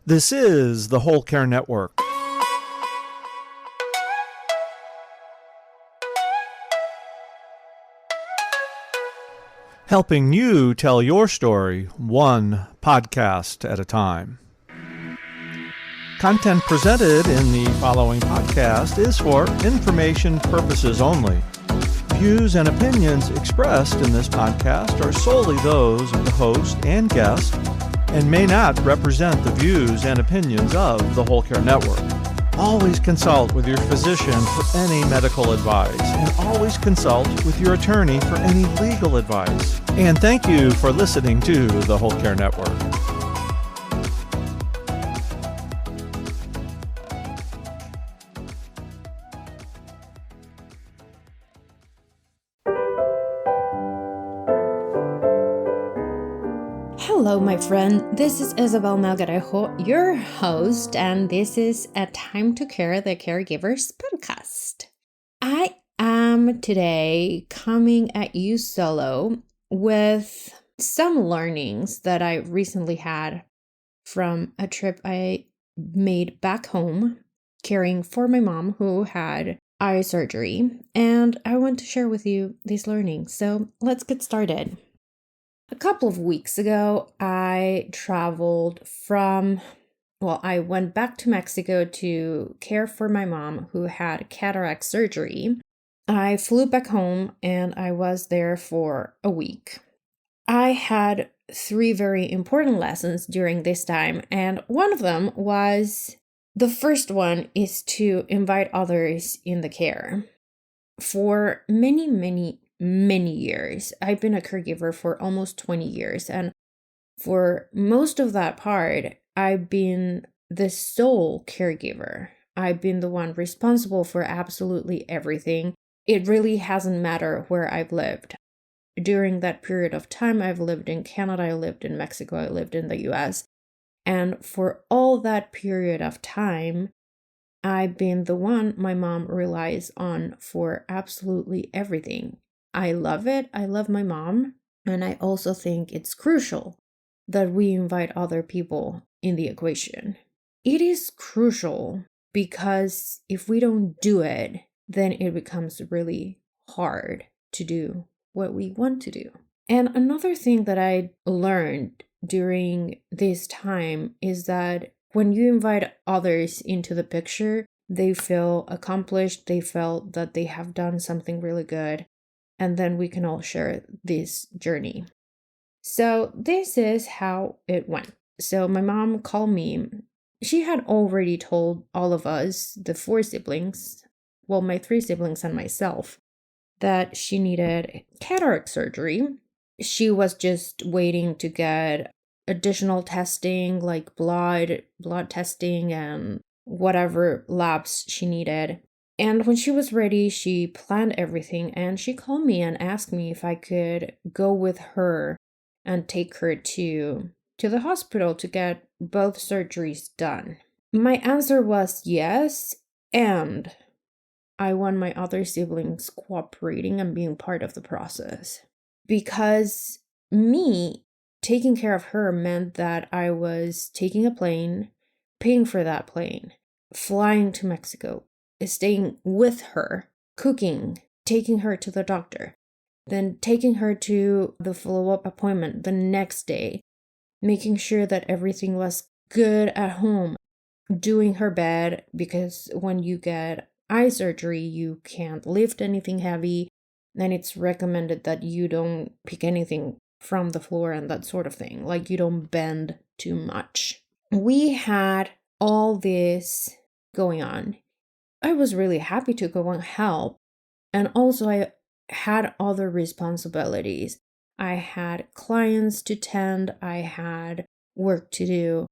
This is the Whole Care Network. Helping you tell your story one podcast at a time. Content presented in the following podcast is for information purposes only. Views and opinions expressed in this podcast are solely those of the host and guest and may not represent the views and opinions of the Whole Care Network. Always consult with your physician for any medical advice, and always consult with your attorney for any legal advice. And thank you for listening to the Whole Care Network. Hello, my friend. This is Isabel Melgarejo, your host, and this is A Time to Care, the Caregivers podcast. I am today coming at you solo with some learnings that I recently had from a trip I made back home caring for my mom who had eye surgery, and I want to share with you these learnings. So let's get started. A couple of weeks ago, I went back to Mexico to care for my mom who had cataract surgery. I flew back home and I was there for a week. I had 3 very important lessons during this time, and one of them was, the first one is to invite others in the care. For many years. I've been a caregiver for almost 20 years. And for most of that part, I've been the sole caregiver. I've been the one responsible for absolutely everything. It really hasn't mattered where I've lived. During that period of time, I've lived in Canada, I lived in Mexico, I lived in the US. And for all that period of time, I've been the one my mom relies on for absolutely everything. I love it. I love my mom. And I also think it's crucial that we invite other people in the equation. It is crucial because if we don't do it, then it becomes really hard to do what we want to do. And another thing that I learned during this time is that when you invite others into the picture, they feel accomplished, they feel that they have done something really good, and then we can all share this journey. So this is how it went. So my mom called me. She had already told all of us, the 4 siblings, my 3 siblings and myself, that she needed cataract surgery. She was just waiting to get additional testing like blood testing and whatever labs she needed. And when she was ready, she planned everything and she called me and asked me if I could go with her and take her to the hospital to get both surgeries done. My answer was yes, and I want my other siblings cooperating and being part of the process. Because me taking care of her meant that I was taking a plane, paying for that plane, flying to Mexico, staying with her, cooking, taking her to the doctor, then taking her to the follow-up appointment the next day, making sure that everything was good at home, doing her bed, because when you get eye surgery, you can't lift anything heavy, and it's recommended that you don't pick anything from the floor and that sort of thing, like you don't bend too much. We had all this going on. I was really happy to go and help. And also I had other responsibilities. I had clients to tend. I had work to do.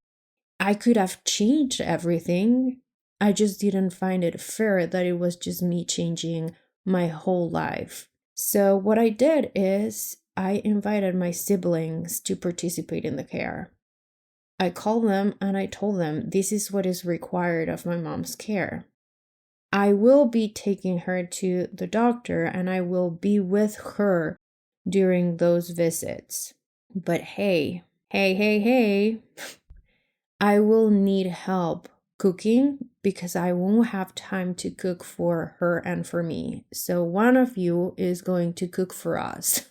I could have changed everything. I just didn't find it fair that it was just me changing my whole life. So what I did is I invited my siblings to participate in the care. I called them and I told them this is what is required of my mom's care. I will be taking her to the doctor and I will be with her during those visits. But hey, I will need help cooking because I won't have time to cook for her and for me. So one of you is going to cook for us.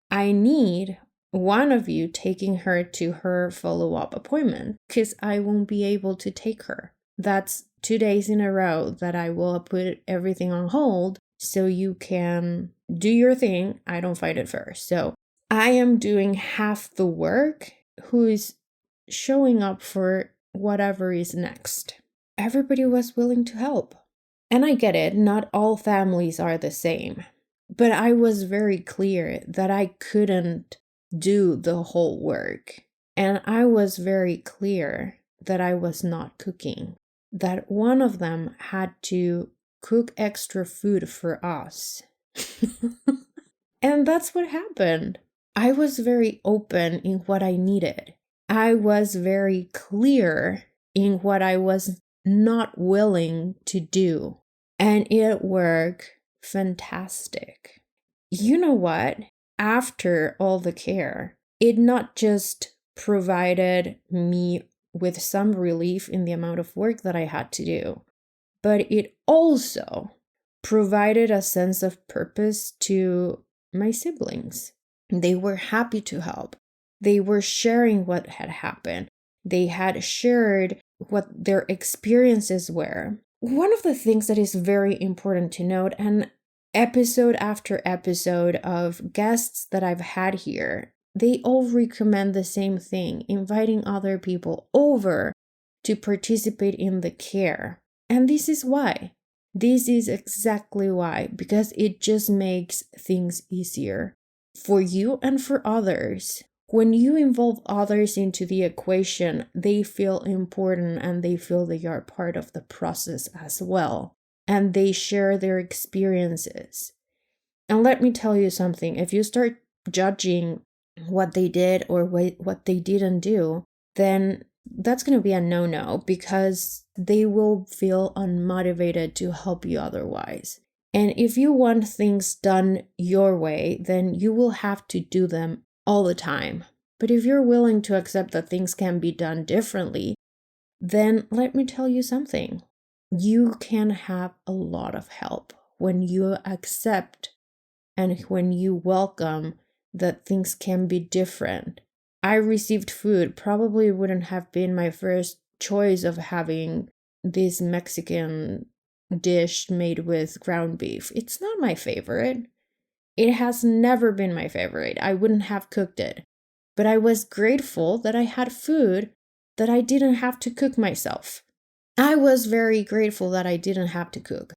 I need one of you taking her to her follow-up appointment because I won't be able to take her. That's 2 days in a row that I will put everything on hold so you can do your thing. I don't fight it first. So I am doing half the work. Who is showing up for whatever is next? Everybody was willing to help. And I get it, not all families are the same. But I was very clear that I couldn't do the whole work. And I was very clear that I was not cooking. That one of them had to cook extra food for us. And that's what happened. I was very open in what I needed. I was very clear in what I was not willing to do. And it worked fantastic. You know what? After all the care, it not just provided me with some relief in the amount of work that I had to do, but it also provided a sense of purpose to my siblings. They were happy to help. They were sharing what had happened. They had shared what their experiences were. One of the things that is very important to note, and episode after episode of guests that I've had here, they all recommend the same thing, inviting other people over to participate in the care. And this is why. This is exactly why, because it just makes things easier for you and for others. When you involve others into the equation, they feel important and they feel they are part of the process as well. And they share their experiences. And let me tell you something, if you start judging what they did or what they didn't do, then that's going to be a no-no because they will feel unmotivated to help you otherwise. And if you want things done your way, then you will have to do them all the time. But if you're willing to accept that things can be done differently, then let me tell you something. You can have a lot of help when you accept and when you welcome that things can be different. I received food, probably wouldn't have been my first choice of having this Mexican dish made with ground beef. It's not my favorite. It has never been my favorite. I wouldn't have cooked it. But I was grateful that I had food that I didn't have to cook myself. I was very grateful that I didn't have to cook.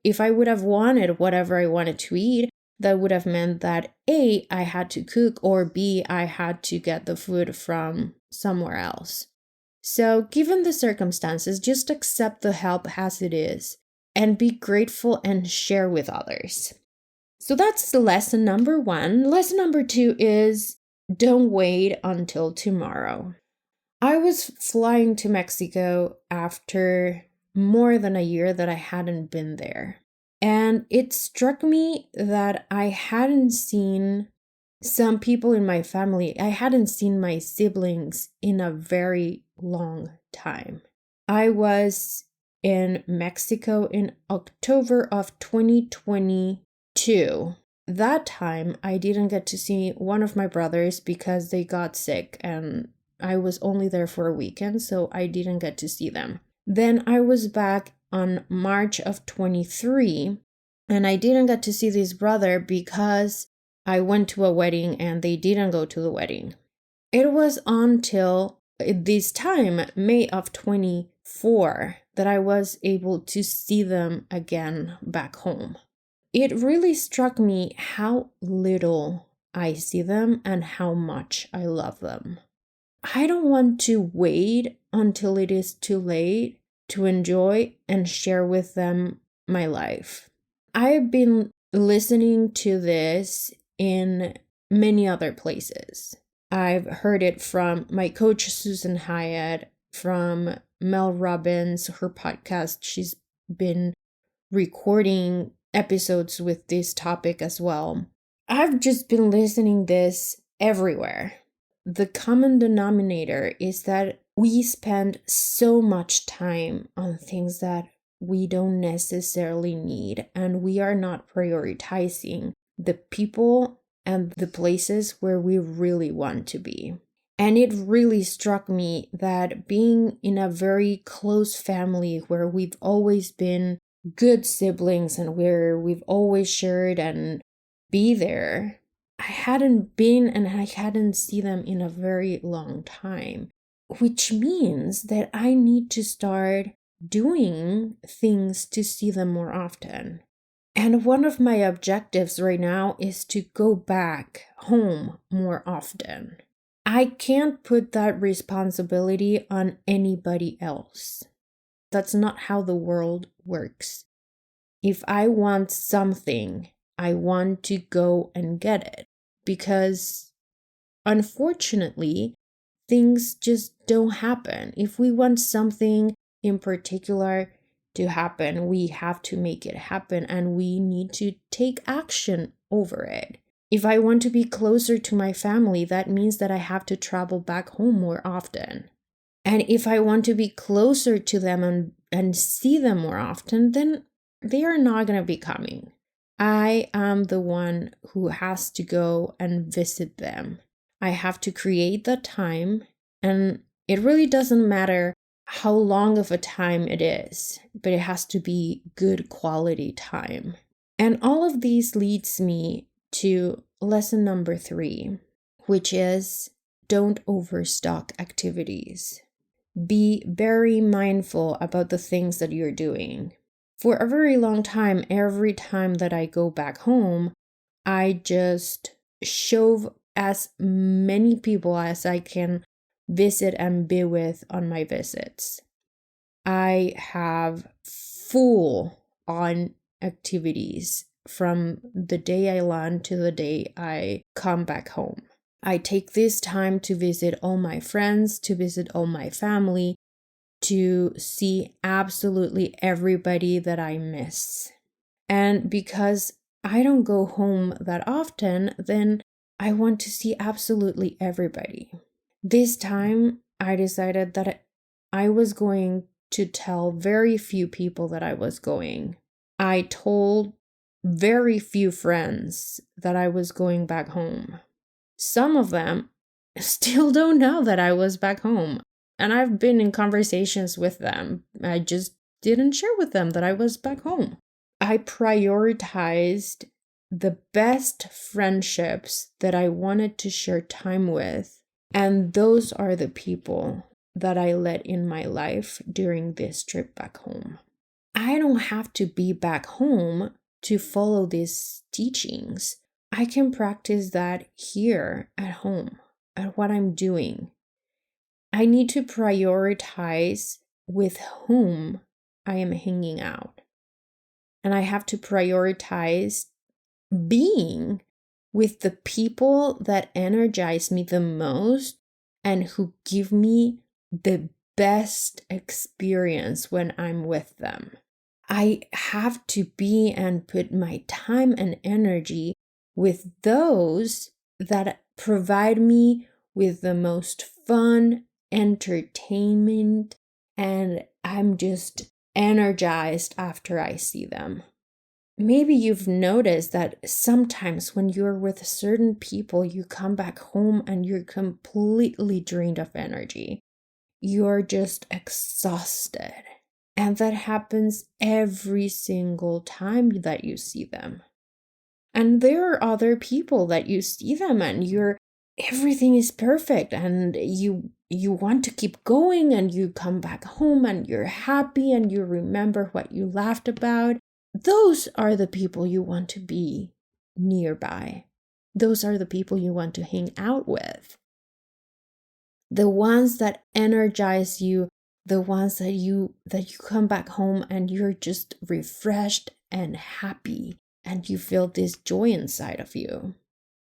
If I would have wanted whatever I wanted to eat, that would have meant that A, I had to cook, or B, I had to get the food from somewhere else. So given the circumstances, just accept the help as it is and be grateful and share with others. So that's the lesson number 1. Lesson number 2 is don't wait until tomorrow. I was flying to Mexico after more than a year that I hadn't been there. And it struck me that I hadn't seen some people in my family. I hadn't seen my siblings in a very long time. I was in Mexico in October of 2022. That time, I didn't get to see one of my brothers because they got sick and I was only there for a weekend, so I didn't get to see them. Then I was back on March of 23, and I didn't get to see this brother because I went to a wedding and they didn't go to the wedding. It was until this time, May of 24, that I was able to see them again back home. It really struck me how little I see them and how much I love them. I don't want to wait until it is too late to enjoy and share with them my life. I've been listening to this in many other places. I've heard it from my coach, Susan Hyatt, from Mel Robbins, her podcast. She's been recording episodes with this topic as well. I've just been listening this everywhere. the common denominator is that we spend so much time on things that we don't necessarily need, and we are not prioritizing the people and the places where we really want to be. And it really struck me that being in a very close family where we've always been good siblings and where we've always shared and be there, I hadn't been and I hadn't seen them in a very long time, which means that I need to start doing things to see them more often. And one of my objectives right now is to go back home more often. I can't put that responsibility on anybody else. That's not how the world works. If I want something, I want to go and get it. Because unfortunately, things just don't happen. If we want something in particular to happen, we have to make it happen and we need to take action over it. If I want to be closer to my family, that means that I have to travel back home more often. And if I want to be closer to them and see them more often, then they are not going to be coming. I am the one who has to go and visit them. I have to create the time, and it really doesn't matter how long of a time it is, but it has to be good quality time. And all of these leads me to lesson number 3, which is don't overstock activities. Be very mindful about the things that you're doing. For a very long time, every time that I go back home, I just shove as many people as I can visit and be with on my visits. I have full on activities from the day I land to the day I come back home. I take this time to visit all my friends, to visit all my family, to see absolutely everybody that I miss. And because I don't go home that often, then I want to see absolutely everybody. This time, I decided that I was going to tell very few people that I was going. I told very few friends that I was going back home. Some of them still don't know that I was back home. And I've been in conversations with them. I just didn't share with them that I was back home. I prioritized the best friendships that I wanted to share time with. And those are the people that I let in my life during this trip back home. I don't have to be back home to follow these teachings. I can practice that here at home, at what I'm doing. I need to prioritize with whom I am hanging out. And I have to prioritize being with the people that energize me the most and who give me the best experience when I'm with them. I have to be and put my time and energy with those that provide me with the most fun, entertainment, and I'm just energized after I see them. Maybe you've noticed that sometimes when you're with certain people, you come back home and you're completely drained of energy. You're just exhausted. And that happens every single time that you see them. And there are other people that you see them and everything is perfect and you want to keep going and you come back home and you're happy and you remember what you laughed about. Those are the people you want to be nearby. Those are the people you want to hang out with. The ones that energize you, the ones that you come back home and you're just refreshed and happy and you feel this joy inside of you.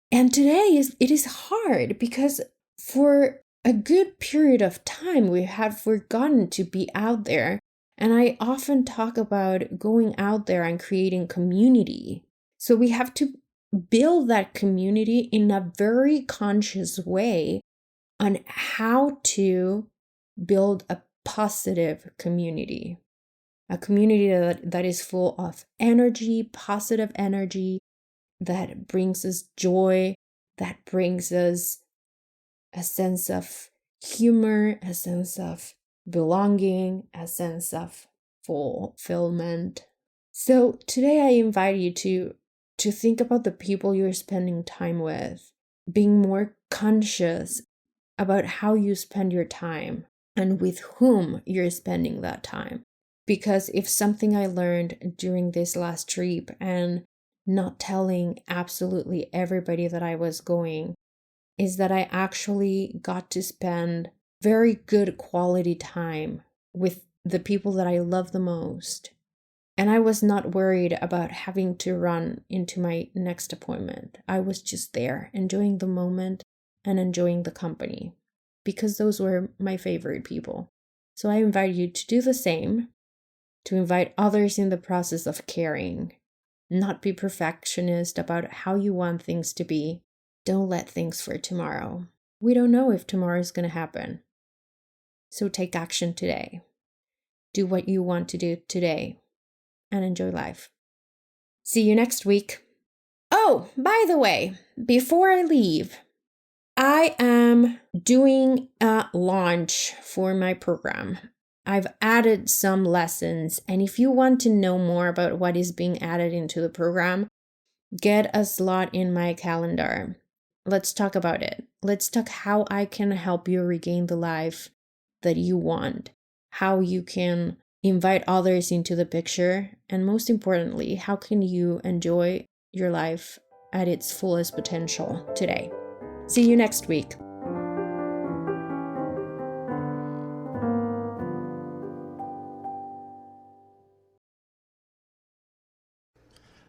And today it is hard because for a good period of time we had forgotten to be out there. And I often talk about going out there and creating community. So we have to build that community in a very conscious way on how to build a positive community, a community that is full of energy, positive energy, that brings us joy, that brings us a sense of humor, a sense of belonging, a sense of fulfillment. So today I invite you to think about the people you're spending time with, being more conscious about how you spend your time and with whom you're spending that time. Because if something I learned during this last trip and not telling absolutely everybody that I was going is that I actually got to spend very good quality time with the people that I love the most. And I was not worried about having to run into my next appointment. I was just there, enjoying the moment and enjoying the company, because those were my favorite people. So I invite you to do the same, to invite others in the process of caring, not be perfectionist about how you want things to be. Don't let things for tomorrow. We don't know if tomorrow is going to happen. So take action today. Do what you want to do today and enjoy life. See you next week. Oh, by the way, before I leave, I am doing a launch for my program. I've added some lessons, and if you want to know more about what is being added into the program, get a slot in my calendar. Let's talk about it. Let's talk how I can help you regain the life that you want, how you can invite others into the picture, and most importantly, how can you enjoy your life at its fullest potential today. See you next week.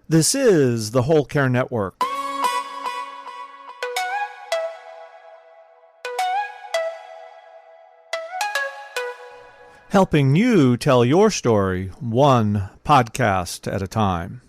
This is the Whole Care Network. Helping you tell your story one podcast at a time.